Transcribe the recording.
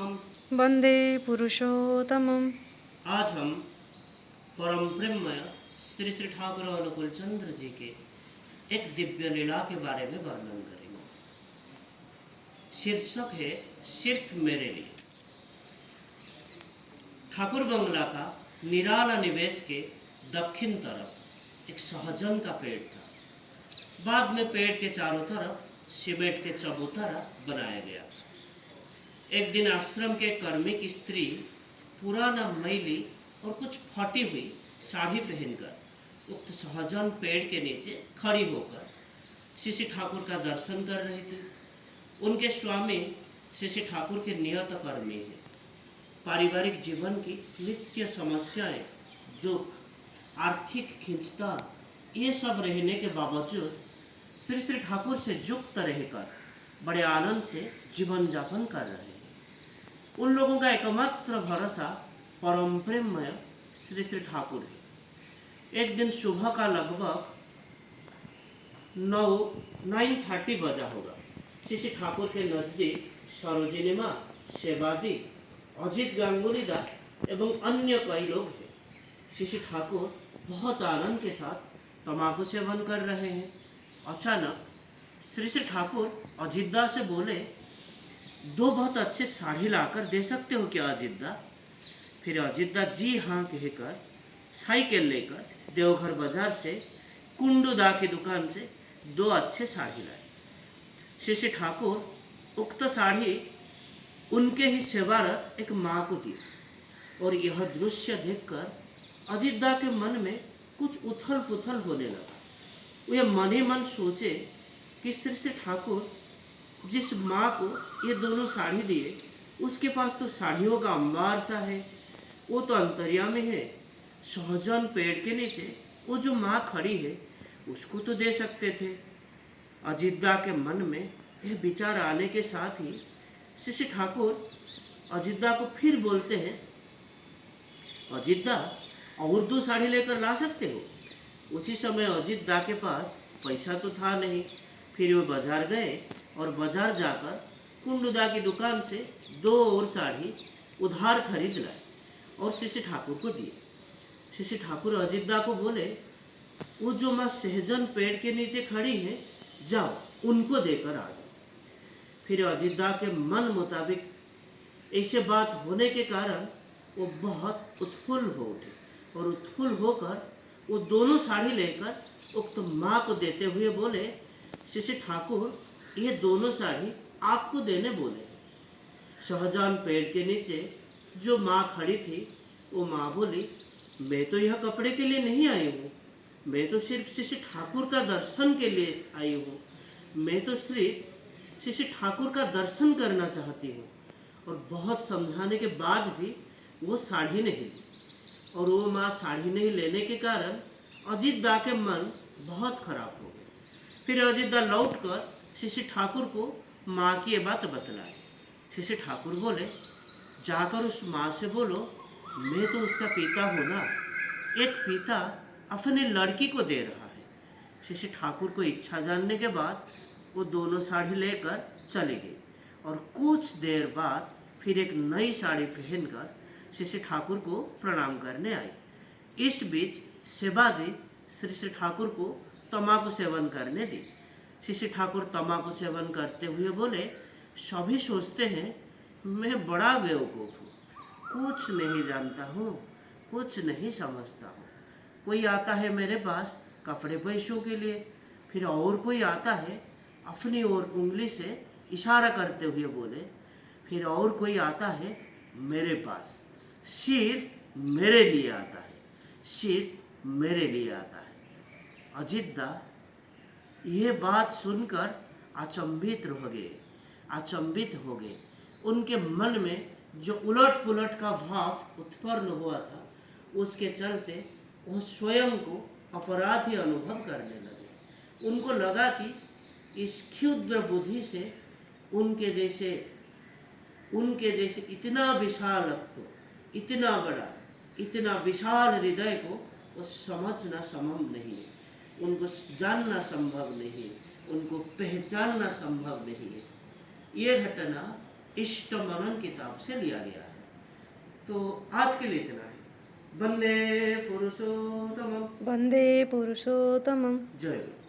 पुरुषोत्तमम् वंदे पुरुषोत्तमम्। आज हम परम प्रेममय श्री श्री ठाकुर अनुकूल चंद्र जी के एक दिव्य लीला के बारे में वर्णन करेंगे। शीर्षक है सिर्फ मेरे लिए। ठाकुर बंगला का निराला निवेश के दक्षिण तरफ एक सहजन का पेड़ था। बाद में पेड़ के चारों तरफ सीमेंट के चबूतरा बनाया गया। एक दिन आश्रम के कर्मिक स्त्री पुराना मैली और कुछ फटी हुई साड़ी पहनकर उक्त सहजन पेड़ के नीचे खड़ी होकर श्री ठाकुर का दर्शन कर रही थी। उनके स्वामी श्री ठाकुर के नियत कर्मी हैं। पारिवारिक जीवन की नित्य समस्याएं, दुख, आर्थिक खिंचता, ये सब रहने के बावजूद श्री ठाकुर से युक्त रहकर बड़े आनंद से जीवन यापन कर रहे हैं। उन लोगों का एकमात्र भरोसा परम प्रेममय श्री ठाकुर है। एक दिन सुबह का लगभग 9:30 बजा होगा। श्री ठाकुर के नज़दीक सरोजिनी माँ, सेवादी, अजित गांगुली दा एवं अन्य कई लोग हैं। श्री ठाकुर बहुत आनंद के साथ तंबाकू सेवन कर रहे हैं। अचानक श्री ठाकुर अजितदा से बोले, दो बहुत अच्छे साड़ी लाकर दे सकते हो क्या अजितदा? फिर अजितदा जी हाँ कहकर साइकिल लेकर देवघर बाजार से कुंडूदा की दुकान से दो अच्छे साड़ी लाए। श्री ठाकुर उक्त साड़ी उनके ही सेवारत एक माँ को दी और यह दृश्य देखकर अजितदा के मन में कुछ उथल पुथल होने लगा। वे मन ही मन सोचे कि श्री ठाकुर जिस माँ को ये दोनों साड़ी दिए उसके पास तो साड़ियों का अंबार सा है। वो तो अंतर्यामी है। सहजन पेड़ के नीचे वो जो माँ खड़ी है उसको तो दे सकते थे। अजितदा के मन में यह विचार आने के साथ ही श्री ठाकुर अजितदा को फिर बोलते हैं, अजितदा और दो साड़ी लेकर ला सकते हो? उसी समय अजितदा के पास पैसा तो था नहीं। फिर वो बाजार गए और बाजार जाकर कुंडूदा की दुकान से दो और साड़ी उधार खरीद लाए और श्री ठाकुर को दिए। श्री ठाकुर अजितदा को बोले, वो जो माँ सहजन पेड़ के नीचे खड़ी है, जाओ उनको देकर आ जाओ। फिर अजितदा के मन मुताबिक ऐसे बात होने के कारण वो बहुत उत्फुल्ल हो उठे और उत्फुल्ल होकर वो दोनों साड़ी लेकर उक्त माँ को देते हुए बोले, श्री ठाकुर ये दोनों साड़ी आपको देने बोले। सहजान पेड़ के नीचे जो माँ खड़ी थी वो माँ बोली, मैं तो यह कपड़े के लिए नहीं आई हूँ, मैं तो सिर्फ श्री ठाकुर का दर्शन के लिए आई हूँ। मैं तो सिर्फ श्री ठाकुर का दर्शन करना चाहती हूँ। और बहुत समझाने के बाद भी वो साड़ी नहीं ली और वो माँ साड़ी नहीं लेने के कारण अजितदा के मन बहुत खराब हो गए। फिर अजितदा लौटकर श्री ठाकुर को माँ की ये बात बतलाई। श्री ठाकुर बोले, जाकर उस माँ से बोलो, मैं तो उसका पिता हूँ ना। एक पिता अपने लड़की को दे रहा है। श्री ठाकुर को इच्छा जानने के बाद वो दोनों साड़ी लेकर चले गए और कुछ देर बाद फिर एक नई साड़ी पहनकर श्री ठाकुर को प्रणाम करने आई। इस बीच सेवादी श्री ठाकुर को तंबाकू सेवन करने दी। श्री ठाकुर तंबाकू सेवन करते हुए बोले, सभी सोचते हैं मैं बड़ा बेवकूफ़ हूँ, कुछ नहीं जानता हूँ, कुछ नहीं समझता हूँ। कोई आता है मेरे पास कपड़े पैसों के लिए, फिर और कोई आता है अपनी ओर उंगली से इशारा करते हुए बोले, फिर और कोई आता है मेरे पास सिर्फ मेरे लिए आता है, सिर्फ मेरे लिए आता है। अजितदा ये बात सुनकर अचंभित हो गए। उनके मन में जो उलट पुलट का भाव उत्पन्न हुआ था उसके चलते वह स्वयं को अपराधी अनुभव करने लगे। उनको लगा कि इस क्षुद्र बुद्धि से उनके जैसे इतना विशालत्व, इतना बड़ा, इतना विशाल हृदय को वो समझना संभव नहीं है, उनको जानना संभव नहीं है, उनको पहचानना संभव नहीं है। ये घटना इष्ट मनन किताब से लिया गया है। तो आज के लिए इतना है। वंदे पुरुषोत्तमम। वन्दे पुरुषोत्तमं। जय गुरु।